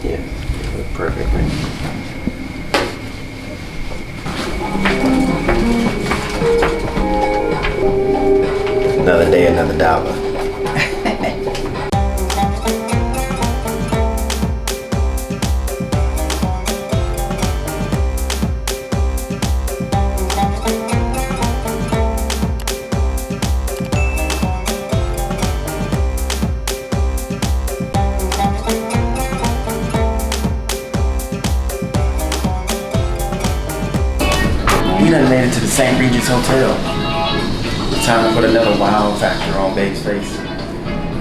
Yeah, perfectly. Another day, another dollar. We done made it to the St. Regis Hotel. Time to put another wow factor on Babe's face.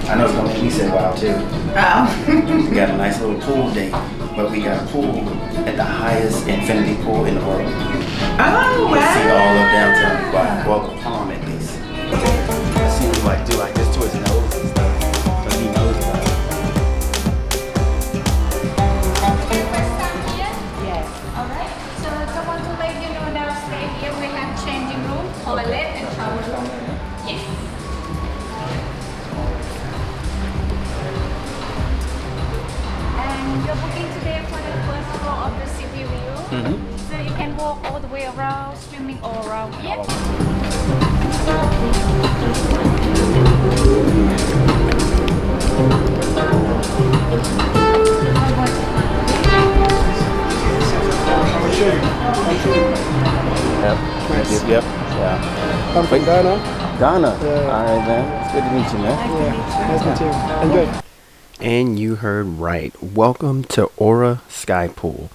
I know it's gonna make me say wow too. Oh. We got a nice little pool date, but we got a pool at the highest infinity pool in the world. Oh, wow. We see all of downtown Dubai. Well, the palm at least. I see him like do like this to his nose and stuff, but he knows about it. Yes. Alright, so I want to let you know that stay here we have changing room, toilet and shower room. Yes. And you're booking today for the first floor of the city view. So you can walk all the way around, swimming all around. Yep. Yep. Yeah. I'm from Ghana. Ghana. Yeah. All right, man. It's good to meet you, man. Nice to meet you. Enjoy. And you heard right. Welcome to Aura Skypool.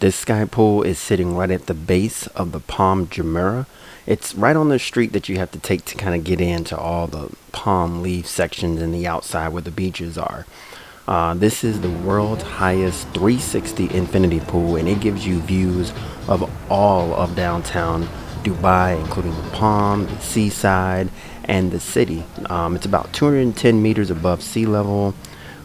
This Skypool is sitting right at the base of the Palm Jumeirah. It's right on the street that you have to take to kind of get into all the palm leaf sections in the outside where the beaches are. This is the world's highest 360 infinity pool, and it gives you views of all of downtown Dubai, including the Palm, the seaside, and the city. It's about 210 meters above sea level,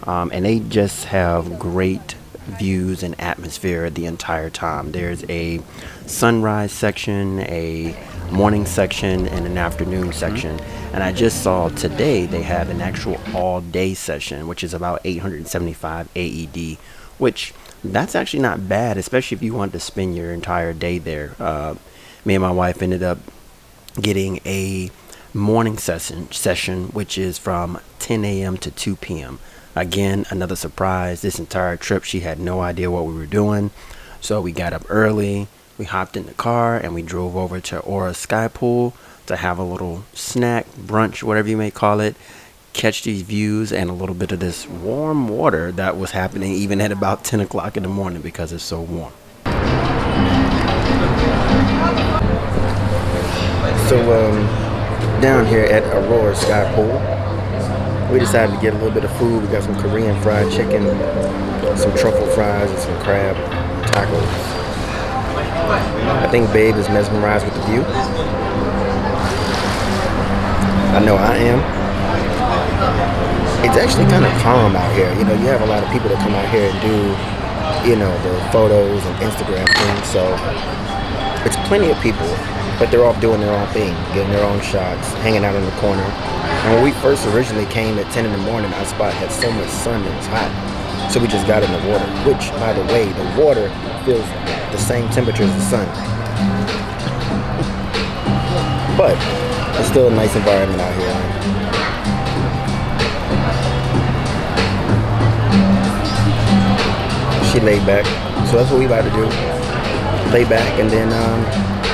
and they just have great views and atmosphere the entire time. There's a sunrise section, a morning section, and an afternoon section. And I just saw today they have an actual all-day session, which is about 875 AED, which that's actually not bad, especially if you want to spend your entire day there. Me and my wife ended up getting a morning session, which is from 10 a.m. to 2 p.m. Again, another surprise. This entire trip, she had no idea what we were doing. So we got up early, we hopped in the car, and we drove over to Aura Skypool to have a little snack, brunch, whatever you may call it, catch these views and a little bit of this warm water that was happening even at about 10 o'clock in the morning because it's so warm. So down here at Aurora Skypool, we decided to get a little bit of food. We got some Korean fried chicken, some truffle fries, and some crab tacos. I think Babe is mesmerized with the view. I know I am. It's actually kind of calm out here. You know, you have a lot of people that come out here and do, you know, the photos and Instagram things. So it's plenty of people, but they're all doing their own thing, getting their own shots, hanging out in the corner. And when we first originally came at 10 in the morning, our spot had so much sun it was hot. So we just got in the water, which, by the way, the water feels the same temperature as the sun. But it's still a nice environment out here. She laid back, so that's what we about to do. Lay back and then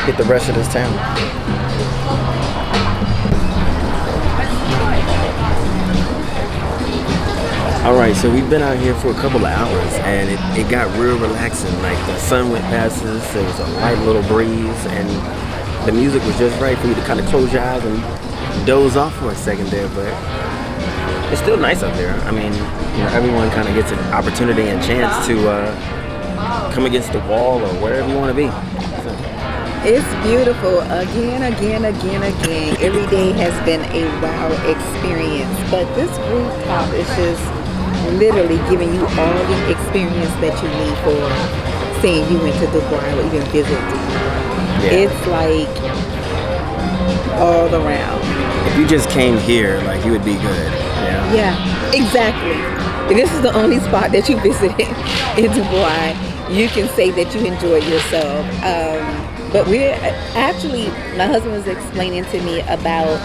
hit the rest of this town. Alright, so we've been out here for a couple of hours and it got real relaxing. Like the sun went past us, there was a light little breeze, and the music was just right for you to kind of close your eyes and doze off for a second there, but it's still nice up there. I mean, you know, everyone kind of gets an opportunity and chance to come against the wall or wherever you want to be. So. It's beautiful. Again. Every day has been a wow experience. But this rooftop is just literally giving you all the experience that you need for saying you went to Dubai or even visit Dubai. Yeah. It's like all around. If you just came here, like, you would be good. Yeah. Yeah, exactly. this is the only spot that you visited in Dubai, you can say that you enjoyed yourself. But we're actually, my husband was explaining to me about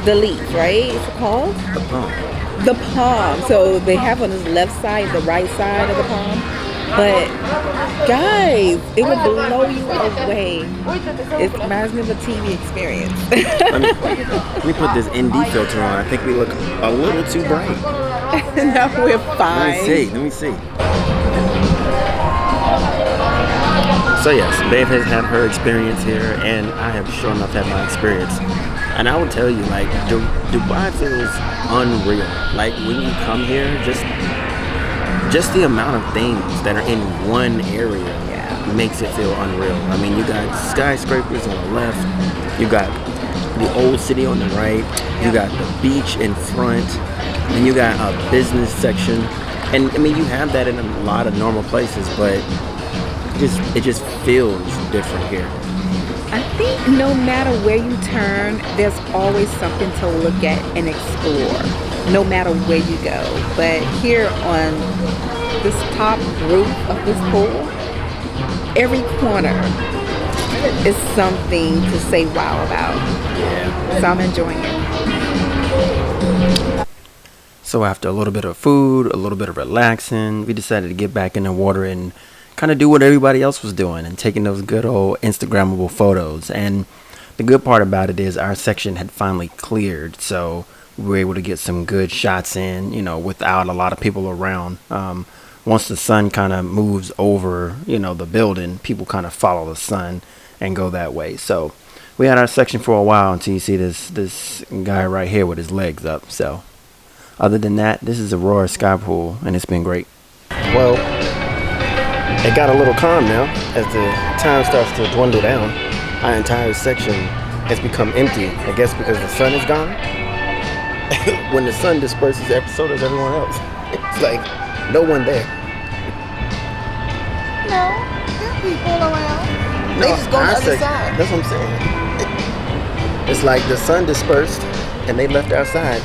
the leaf, right? It's called? The palm. The palm. So they have on this left side, the right side of the palm. But guys, it will blow you away. It reminds me of a TV experience. Let me put this ND filter on. I think we look a little too bright. No, we're fine. Let me see. So yes, Babe has had her experience here, and I have sure enough had my experience. And I will tell you, like, Dubai feels unreal. Like, when you come here, just the amount of things that are in one area makes it feel unreal. I mean, you got skyscrapers on the left, you got the old city on the right, you got the beach in front, and you got a business section. And I mean, you have that in a lot of normal places, but it just feels different here. I think no matter where you turn, there's always something to look at and explore, no matter where you go. But here on this top roof of this pool, every corner is something to say wow about. Yeah. So I'm enjoying it. So after a little bit of food, a little bit of relaxing, we decided to get back in the water and kind of do what everybody else was doing and taking those good old Instagrammable photos. And the good part about it is our section had finally cleared, so we were able to get some good shots in, you know, without a lot of people around. Once the sun kind of moves over, you know, the building, people kind of follow the sun and go that way. So we had our section for a while until you see this guy right here with his legs up. So other than that, this is Aurora Skypool, and it's been great. Well, it got a little calm now as the time starts to dwindle down. Our entire section has become empty, I guess because the sun is gone. When the sun disperses, so does everyone else. It's like no one there. No, there's people around. They just go on the other side. That's what I'm saying. It's like the sun dispersed and they left our side,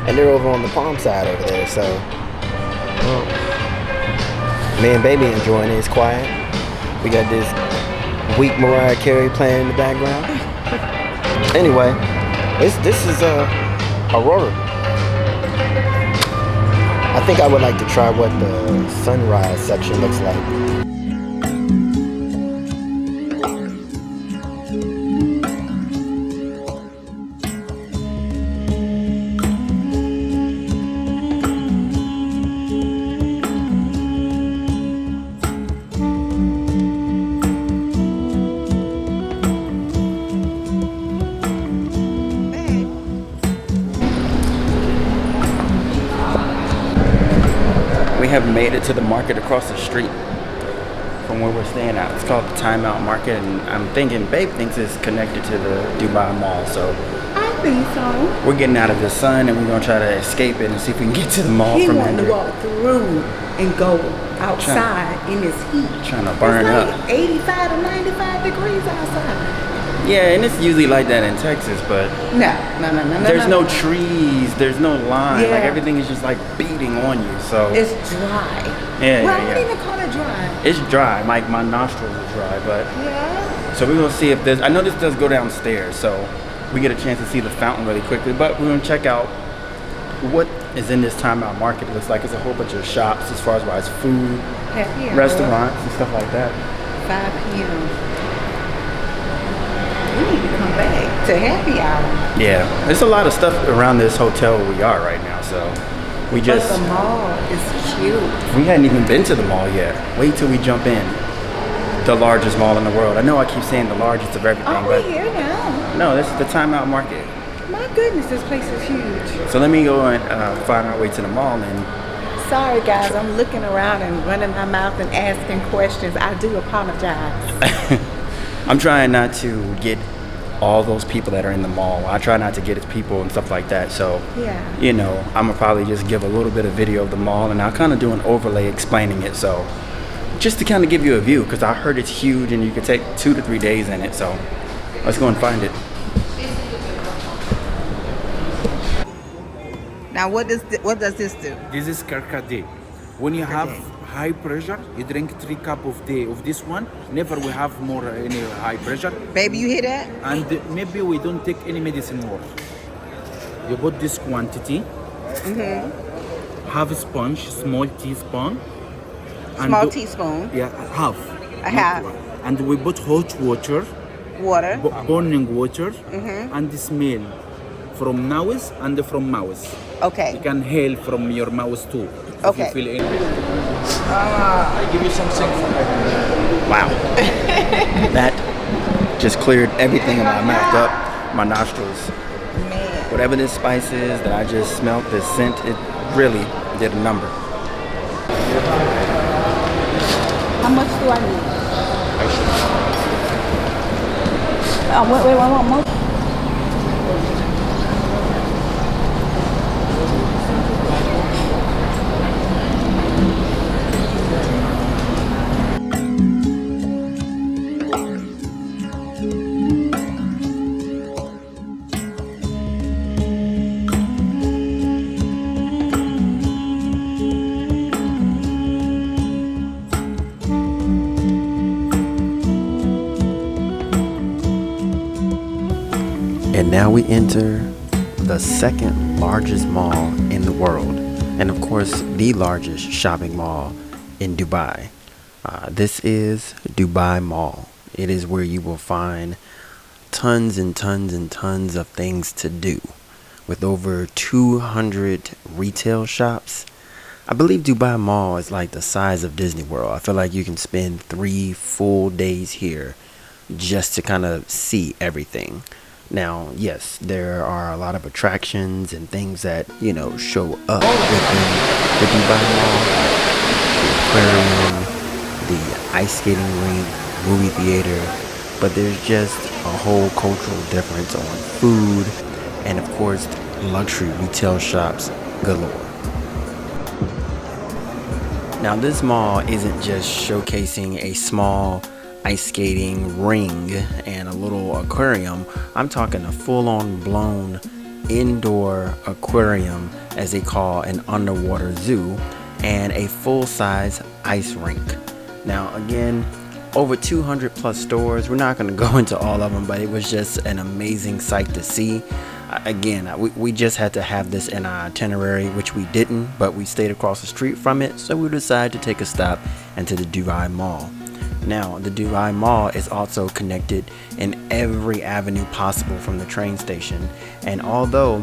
and they're over on the palm side over there. So me and Baby enjoying it. It's quiet. We got this weak Mariah Carey playing in the background. Anyway, this is Aurora. I think I would like to try what the sunrise section looks like. We have made it to the market across the street from where we're staying at. It's called the Timeout Market, and I'm thinking Babe thinks it's connected to the Dubai Mall, so I think so. we're getting out of the sun and we're gonna try to escape it and see if we can get to the mall He from wanted to here. walk through and go outside in this heat. Trying to burn it's up. like 85 to 95 degrees outside. Yeah, and it's usually like that in Texas, but No. there's no trees, there's no line, Yeah. like everything is just like beating on you. So It's dry. Yeah, Well, I yeah. wouldn't even call it dry. it's dry. My nostrils are dry, but Yeah. so we're gonna see if there's. I know this does go downstairs, so we get a chance to see the fountain really quickly. But we're gonna check out what is in this Timeout Market. It looks like it's a whole bunch of shops as far as food, Happy hour. restaurants, and stuff like that. 5 p.m. We need to come back to happy hour. Yeah, there's a lot of stuff around this hotel where we are right now. So we just But the mall is cute. we hadn't even been to the mall yet. Wait till we jump in. The largest mall in the world. I know I keep saying the largest of everything, Oh, but we're here now. no, this is the Timeout Market. My goodness, this place is huge. So let me go and find our way to the mall and. Sorry guys, I'm looking around and running my mouth and asking questions. I do apologize. I'm trying not to get all those people that are in the mall. I try not to get its people and stuff like that. So, Yeah. you know, I'm gonna probably just give a little bit of video of the mall, and I'll kind of do an overlay explaining it. So, just to kind of give you a view, because I heard it's huge and you could take 2 to 3 days in it. So, let's go and find it. Now what does this do? This is Karkadi. When you per have day. high pressure, you drink 3 cup of day of this one. Never we have more any high pressure. Baby, you hear that? And maybe we don't take any medicine more. You put this quantity. Half a sponge, small teaspoon. Small teaspoon. Yeah, half. A not half. one. And we put hot water, Water. boiling water, and smell from nose and from mouth. Okay. You can hail from your mouth too. Okay. If you feel anything. I give you something. Wow. That just cleared everything in my mouth up, my nostrils. Man. Whatever this spice is that I just smelled, this scent, it really did a number. How much do I need? Wait, one more. And now we enter the second largest mall in the world, and of course the largest shopping mall in Dubai. This is Dubai Mall. It is where you will find tons and tons and tons of things to do. With over 200 retail shops, I believe Dubai Mall is like the size of Disney World. I feel like you can spend 3 full days here just to kind of see everything. Now, yes, there are a lot of attractions and things that, show up within the Dubai Mall. The aquarium, the ice skating rink, movie theater. But there's just a whole cultural difference on food and, of course, luxury retail shops galore. Now, this mall isn't just showcasing a small ice skating ring and a little aquarium. I'm talking a full-on blown indoor aquarium, as they call an underwater zoo, and a full-size ice rink. Now again, over 200 plus stores. We're not going to go into all of them, but it was just an amazing sight to see. Again, we just had to have this in our itinerary, which we didn't, but we stayed across the street from it, so we decided to take a stop into the Dubai Mall. Now, the Dubai Mall is also connected in every avenue possible from the train station. And although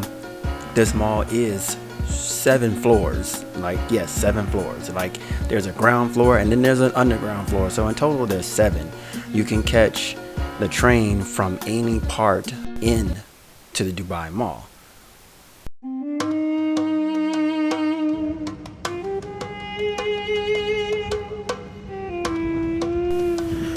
this mall is 7 floors, yes, 7 floors. There's a ground floor and then there's an underground floor. So in total, there's 7. You can catch the train from any part in to the Dubai Mall.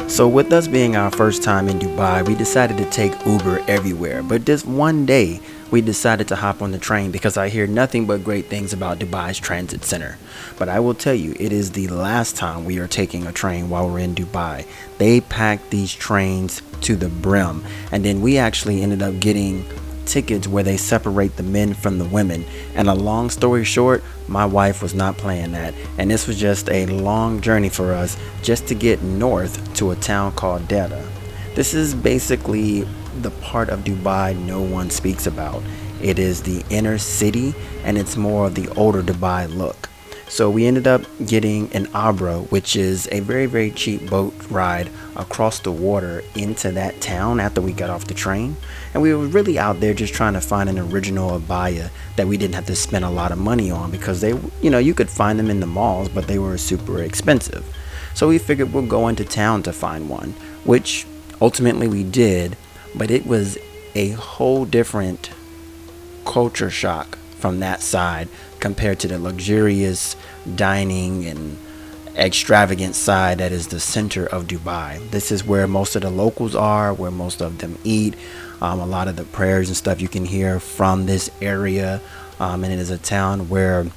So with us being our first time in Dubai, we decided to take Uber everywhere. But this one day, we decided to hop on the train because I hear nothing but great things about Dubai's transit center. But I will tell you, it is the last time we are taking a train while we're in Dubai. They packed these trains to the brim. And then we actually ended up getting tickets where they separate the men from the women. And a long story short, my wife was not playing that, and this was just a long journey for us just to get north to a town called Deira. This is basically the part of Dubai no one speaks about. It is the inner city, and it's more of the older Dubai look. So we ended up getting an Abra, which is a very, very cheap boat ride across the water into that town after we got off the train. And we were really out there just trying to find an original abaya that we didn't have to spend a lot of money on, because they, you could find them in the malls, but they were super expensive. So we figured we'll go into town to find one, which ultimately we did, but it was a whole different culture shock from that side compared to the luxurious dining and extravagant side that is the center of Dubai. This is where most of the locals are, where most of them eat. A lot of the prayers and stuff you can hear from this area, and it is a town where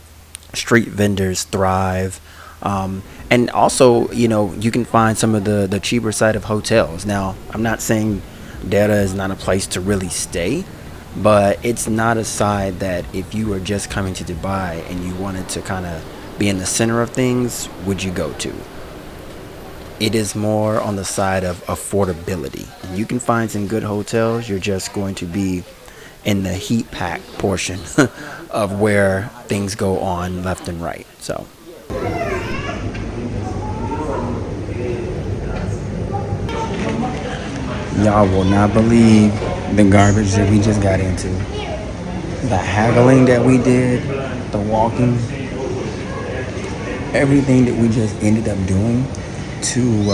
street vendors thrive. And also, you can find some of the cheaper side of hotels. Now, I'm not saying Deira is not a place to really stay, but it's not a side that if you were just coming to Dubai and you wanted to kind of be in the center of things would you go to? It is more on the side of affordability. You can find some good hotels. You're just going to be in the heat pack portion of where things go on left and right. So y'all will not believe the garbage that we just got into. The haggling that we did, the walking, everything that we just ended up doing to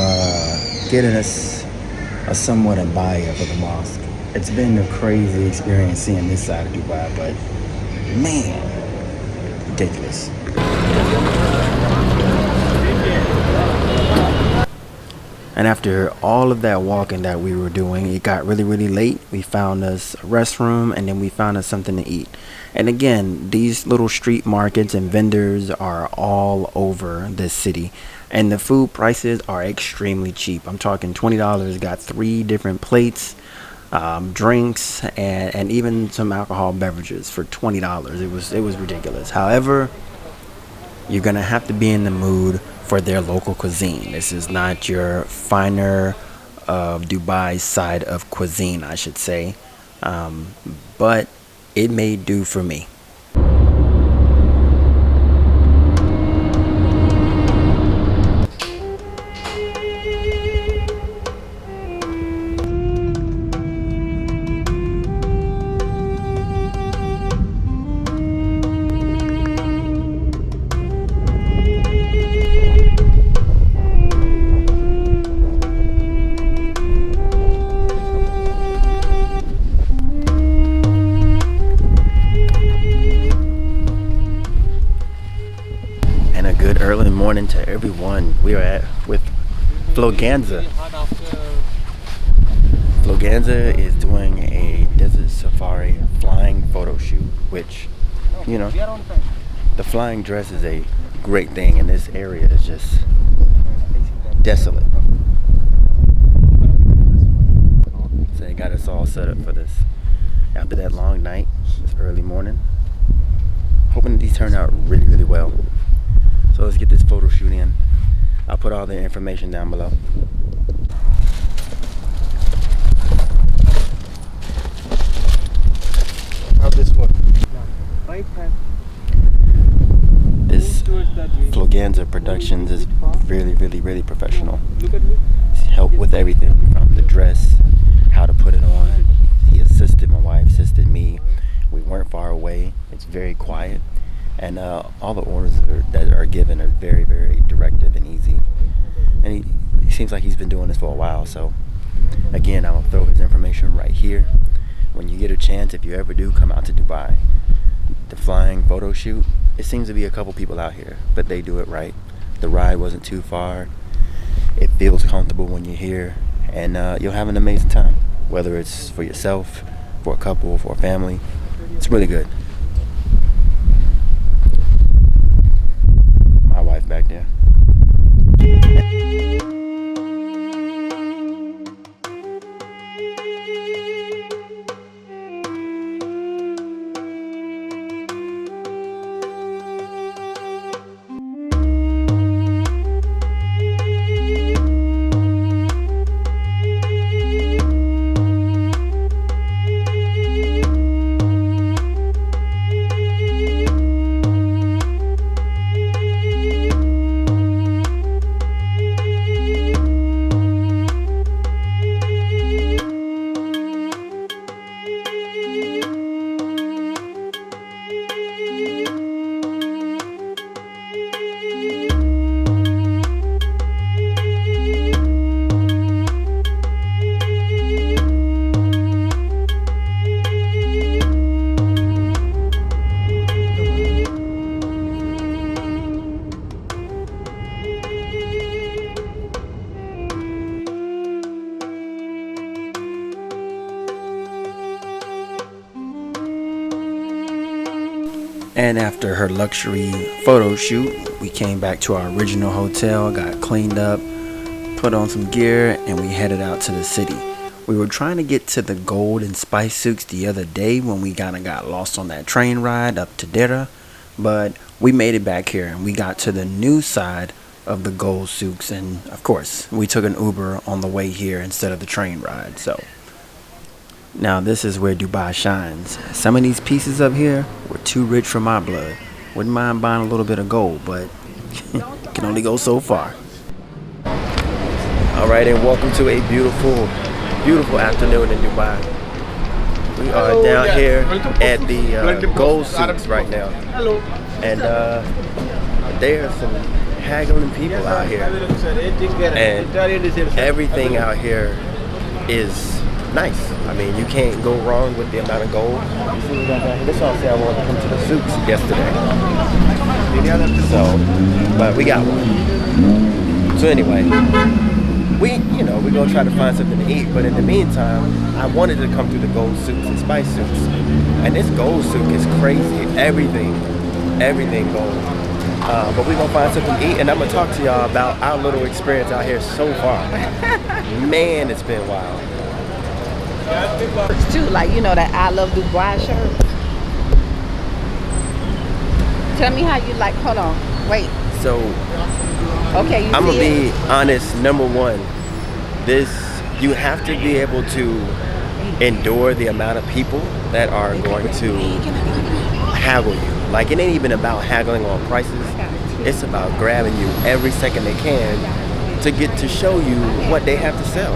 get us a somewhat a buyer for the mosque. It's been a crazy experience seeing this side of Dubai, but man, ridiculous. And after all of that walking that we were doing, it got really, really late. We found us a restroom and then we found us something to eat. And again, these little street markets and vendors are all over this city. And the food prices are extremely cheap. I'm talking $20. Got 3 different plates, drinks, and even some alcohol beverages for $20. It was ridiculous. However, you're gonna have to be in the mood for their local cuisine. This is not your finer of Dubai side of cuisine, I should say, but it may do for me. Early morning to everyone. We are with Floganza. Floganza is doing a desert safari flying photo shoot, which, you know, the flying dress is a great thing, and this area is just desolate. So they got us all set up for this. After that long night, this early morning, hoping that these turn out really, really well. So let's get this photo shoot in. I'll put all the information down below. How this work? Right hand. This Floganza Productions is really, really, really professional. Look at me. Help with everything from the dress, how to put it on. He assisted, my wife assisted me. We weren't far away. It's very quiet. And all the orders that are given are very, very directive and easy. And he seems like he's been doing this for a while. So, again, I'll throw his information right here. When you get a chance, if you ever do come out to Dubai, the flying photo shoot, it seems to be a couple people out here, but they do it right. The ride wasn't too far. It feels comfortable when you're here. And you'll have an amazing time, whether it's for yourself, for a couple, for a family. It's really good. My wife back there. And after her luxury photo shoot, we came back to our original hotel, got cleaned up, put on some gear, and we headed out to the city. We were trying to get to the gold and spice souks the other day when we kind of got lost on that train ride up to Deira, But we made it back here and we got to the new side of the gold Souks, and of course we took an Uber on the way here instead of the train ride. So now this is where Dubai shines. Some of these pieces up here were too rich for my blood. Wouldn't mind buying a little bit of gold, but can only go so far. Alright, and welcome to a beautiful afternoon in Dubai. We are down here at the gold Souks right now. And there are some haggling people out here. And everything out here is nice. I mean, you can't go wrong with the amount of gold. You see what we got down here? This all say I wanted to come to the Souks yesterday. So, but we got one. So anyway, we're gonna try to find something to eat. But in the meantime, I wanted to come through the gold Souks and spice Souks. And this gold Souk is crazy. Everything gold. But we're gonna find something to eat, and I'm gonna talk to y'all about our little experience out here so far. Man, it's been wild. It's too, like, that I Love Dubai shirt. Tell me how you like, hold on, wait. So, okay, I'm gonna be honest, number one, you have to be able to endure the amount of people that are going to haggle you. Like, it ain't even about haggling on prices. It's about grabbing you every second they can to show you what they have to sell.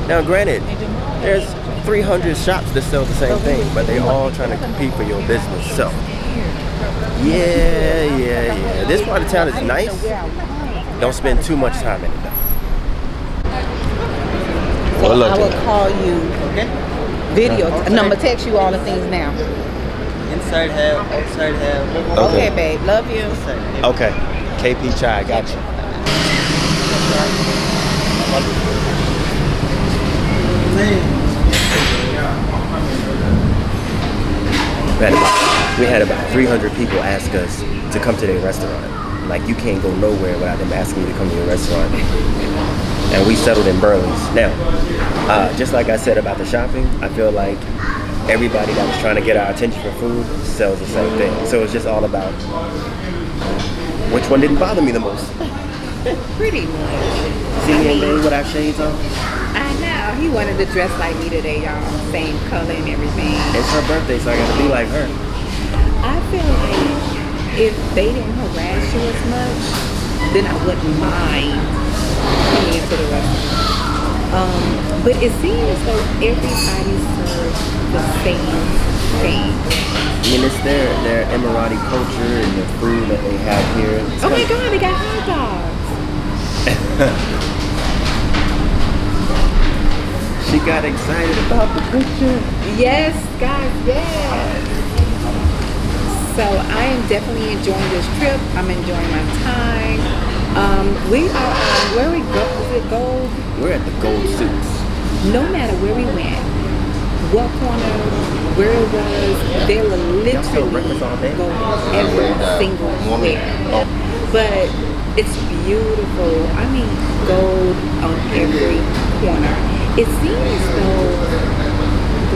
Now, granted, there's 300 shops that sell the same thing, but they all trying to compete for your business. So, yeah. This part of town is nice. Don't spend too much time in it, though. So I will call you video. No, I'm gonna text you all the things now. Inside half, outside half. Okay, babe. Love you. Okay. KP Chai, got you. We had about 300 people ask us to come to their restaurant. Like, you can't go nowhere without them asking you to come to your restaurant. And we settled in Burley's. Now, just like I said about the shopping, I feel like everybody that was trying to get our attention for food sells the same thing. So it's just all about which one didn't bother me the most. Pretty much. See me in there with our shades on? I know. He wanted to dress like me today, y'all. Same color and everything. It's her birthday, so I gotta be like her. I feel like if they didn't harass you as much, then I wouldn't mind coming into the restaurant. But it seems like everybody serves the same thing. I mean, it's their Emirati culture and the food that they have here. Oh my God, they got hot dogs. She got excited about the picture. Yes, guys, yes. So I am definitely enjoying this trip. I'm enjoying my time. We are on, where we go, is it gold? We're at the gold Souks. No matter where we went, what corner, where it was, they were literally gold every single where. But it's beautiful. I mean, gold on every corner. It seems as though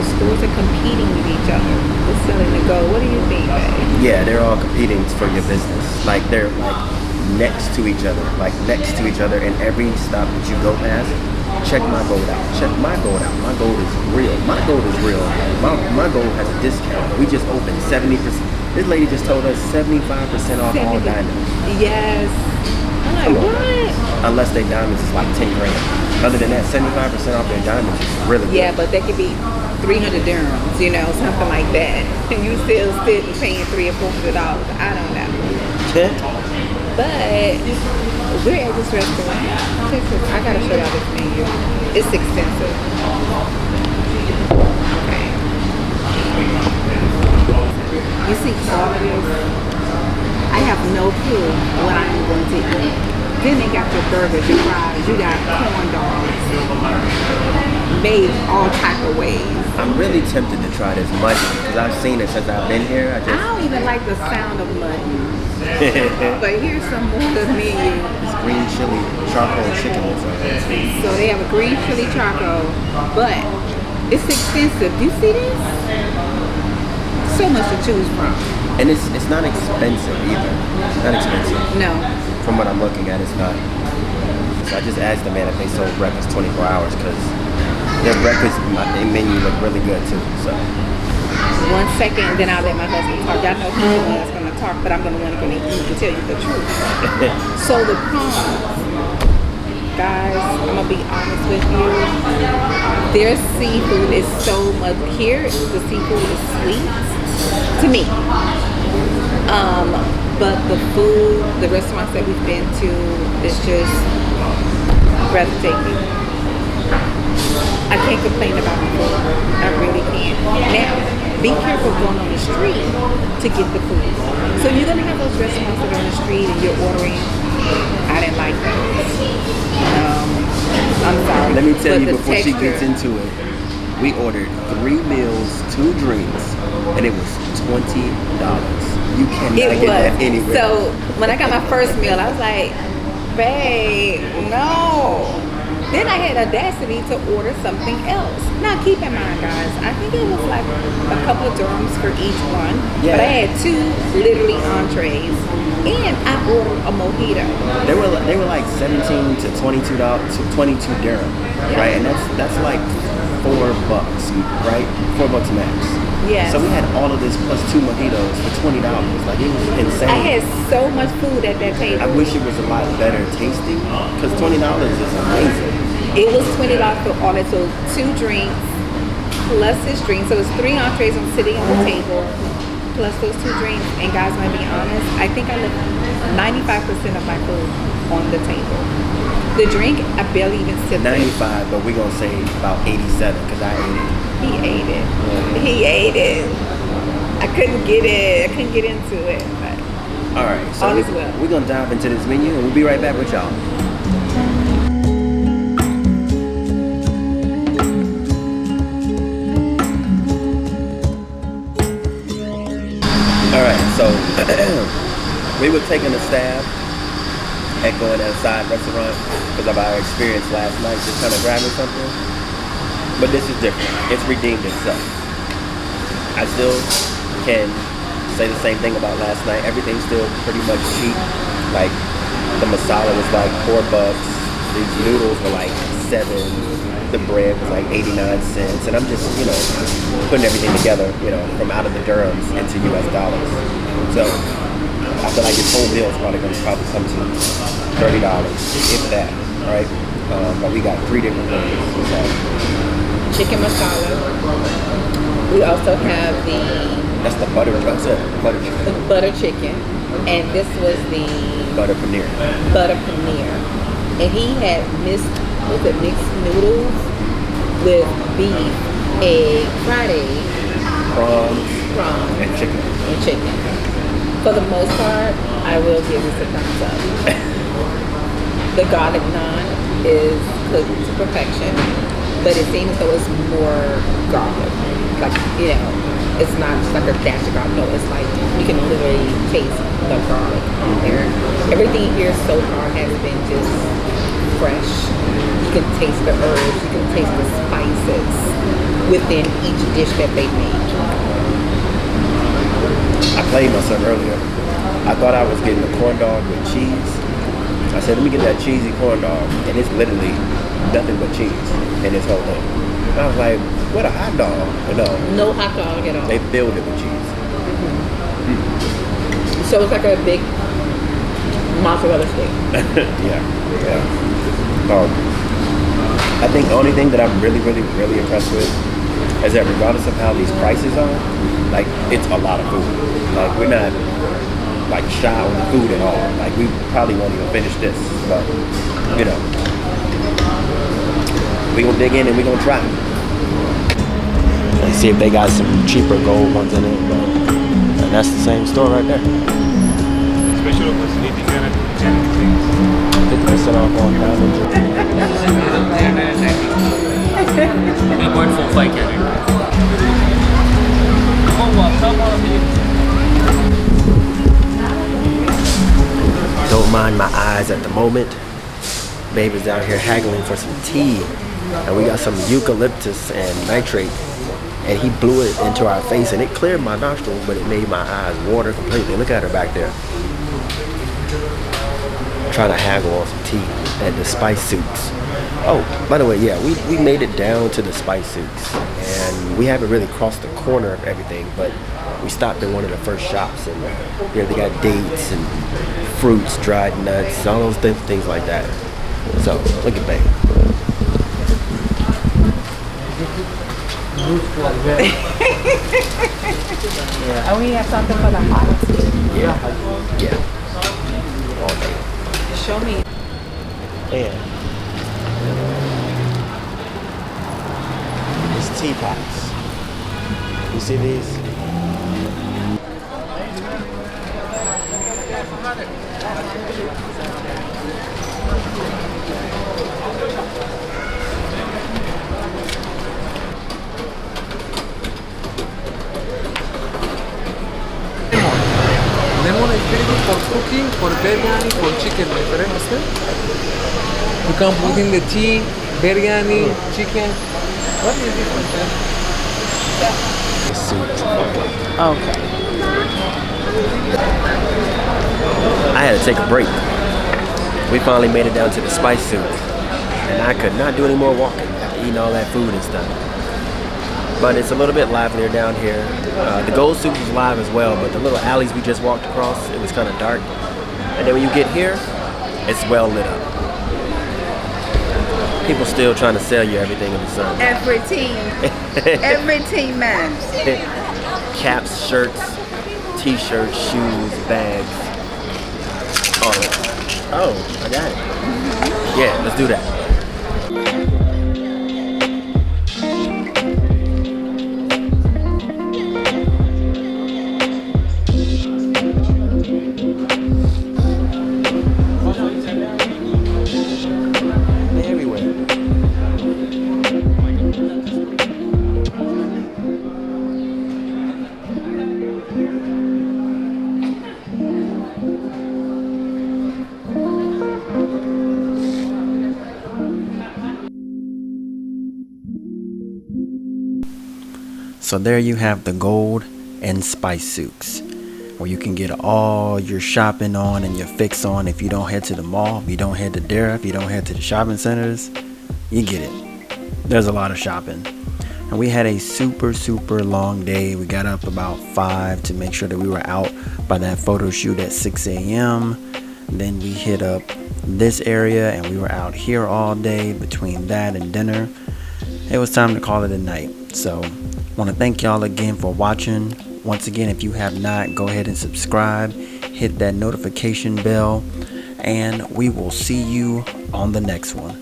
the stores are competing with each other. They're selling the gold. What do you think, babe? Yeah, they're all competing for your business. Like, they're like next to each other. Like, next to each other. And every stop that you go past, check my gold out. Check my gold out. My gold is real. My gold is real. My gold has a discount. We just opened 70%. This lady just told us 75% off all diamonds. Yes. I'm like, what? Unless they diamonds is like 10 grand. Other than that, 75% off their diamonds is really good. Yeah, but they could be 300 dirhams, something like that. And you still sitting paying $300 or $400. I don't know. But we're at this restaurant. I gotta show y'all this menu. It's extensive. Okay. You see all of this? I have no clue what I'm going to eat. Then they got your burgers, your fries, you got corn dogs, made all type of ways. I'm really tempted to try this mutton because I've seen it since I've been here. I don't even like the sound of mutton. But here's some more of the menu. It's green chili charcoal chicken or something. So they have a green chili charcoal, but it's expensive. Do you see this? So much to choose from. And it's not expensive either. Not expensive. No. From what I'm looking at, it's not. So I just asked the man if they sold breakfast 24 hours because their breakfast menu looked really good too. So 1 second, then I'll let my husband talk. Y'all know he's the one that's gonna talk, but I'm gonna want to eat to tell you the truth. So the prawns, guys, I'm gonna be honest with you. Their seafood is so much. Here, the seafood is sweet to me. But the food, the restaurants that we've been to, is just breathtaking. I can't complain about the food. I really can't. Now, be careful going on the street to get the food. So you're gonna have those restaurants that are on the street and you're ordering. I didn't like those. I'm sorry. let me tell but you the before she texture- gets into it, we ordered 3 meals, 2 drinks, and it was $20. You cannot get that anywhere. So when I got my first meal, I was like, babe, no. Then I had audacity to order something else. Now keep in mind, guys, I think it was like a couple of dirhams for each one. Yeah. But I had 2 literally entrees, and I ordered a mojito. They were like 17 to $22 to 22 dirham, right? And that's like $4, right? $4 max. Yes. So we had all of this plus 2 mojitos for $20. Like it was insane. I had so much food at that table. I wish it was a lot better tasting because $20 is amazing. It was $20 for all that, so 2 drinks plus his drink. So it's 3 entrees I'm sitting on the table plus those 2 drinks. And guys, I'm gonna be honest, I think I left 95% of my food on the table. The drink, I barely even sipped it. 95, but we're gonna say about 87 because I ate it. He ate it. He ate it. I couldn't get it. I couldn't get into it. But All right, so all is well. we're gonna dive into this menu and we'll be right back with y'all. All right, so we were taking a stab at going at a side restaurant because of our experience last night, just kind of grabbing something. But this is different. It's redeemed itself. I still can say the same thing about last night. Everything's still pretty much cheap. Like the masala was like $4. These noodles were like $7. The bread was like 89 cents. And I'm just, putting everything together, from out of the dirhams into US dollars. So I feel like this whole meal is probably come to $30, if that, right? But we got 3 different things. So, Chicken masala. We also have that's the butter chicken. the butter chicken. And this was the Butter paneer. butter paneer. And he had mixed noodles with beef, egg, fried egg, prawns, And chicken. and chicken. For the most part, I will give this a thumbs up. The garlic naan is cooked to perfection, but it seems as though it's more garlic. Like, it's not just like a dash of garlic. No, it's like you can literally taste the garlic here. Everything here so far has been just fresh. You can taste the herbs, you can taste the spices within each dish that they make. I played myself earlier. I thought I was getting a corn dog with cheese. I said, let me get that cheesy corn dog. And it's literally nothing but cheese in this whole thing. And I was like, what a hot dog. But no, No hot dog at all. they filled it with cheese. So it's like a big mozzarella stick. Yeah. I think the only thing that I'm really, really, really impressed with is that regardless of how these prices are, like, it's a lot of food. Like, we're not like shy on the food at all. Like, we probably won't even finish this, but we gonna dig in and we gonna try. And see if they got some cheaper gold ones in it, and that's the same store right there. Special facility can 50% off on diamond jewelry. We're going for 5 Don't mind my eyes at the moment. Babe is out here haggling for some tea, and we got some eucalyptus and nitrate, and he blew it into our face, and it cleared my nostrils, but it made my eyes water completely. Look at her back there, trying to haggle on some tea at the Spice Souks. Oh, by the way, yeah, we made it down to the Spice Souks, and we haven't really crossed the corner of everything, but we stopped in one of the first shops, and you know, they got dates and fruits, dried nuts, all those things like that. So, look at babe. Oh, we have something for the hot. Yeah. All day. Show me. And it's teapots. You see these? Lemon is very good for cooking, for biryani, for chicken, my friend. You can put in the tea, biryani, chicken. What is this, my friend? Okay. I had to take a break. We finally made it down to the Spice Souk, and I could not do any more walking after eating all that food and stuff. But it's a little bit livelier down here. The Gold Souk was live as well, but the little alleys we just walked across, it was kind of dark. And then when you get here, it's well lit up. People still trying to sell you everything in the sun. Everything, man. Caps, shirts, t-shirts, shoes, bags, all that. Oh, I got it. Yeah, let's do that. So there you have the Gold and Spice Souks, where you can get all your shopping on and your fix on. If you don't head to the mall, if you don't head to Deira, if you don't head to the shopping centers, you get it. There's a lot of shopping. And we had a super long day. We got up about 5 to make sure that we were out by that photo shoot at 6 a.m. Then we hit up this area and we were out here all day. Between that and dinner, it was time to call it a night. So I want to thank y'all again for watching. Once again, if you have not, go ahead and subscribe, hit that notification bell, and we will see you on the next one.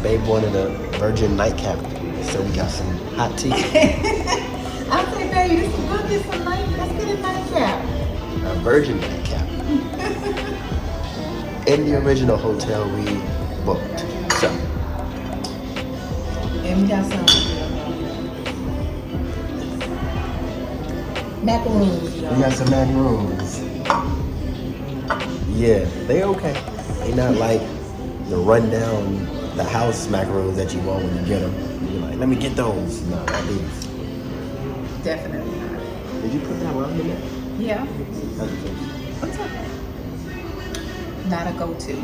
Babe wanted a virgin nightcap, so we got some hot tea. I said, baby, this is good. Get some night. Let's get a nightcap. A virgin nightcap. In the original hotel we booked. So. And we got some macaroons. We got some macaroons. Yeah, they okay. They not like the rundown, the house macaroons that you want when you get them. You're like, let me get those. No, not these. Definitely not. Did you put that one in there? Yeah. How'd you think? Not a go-to.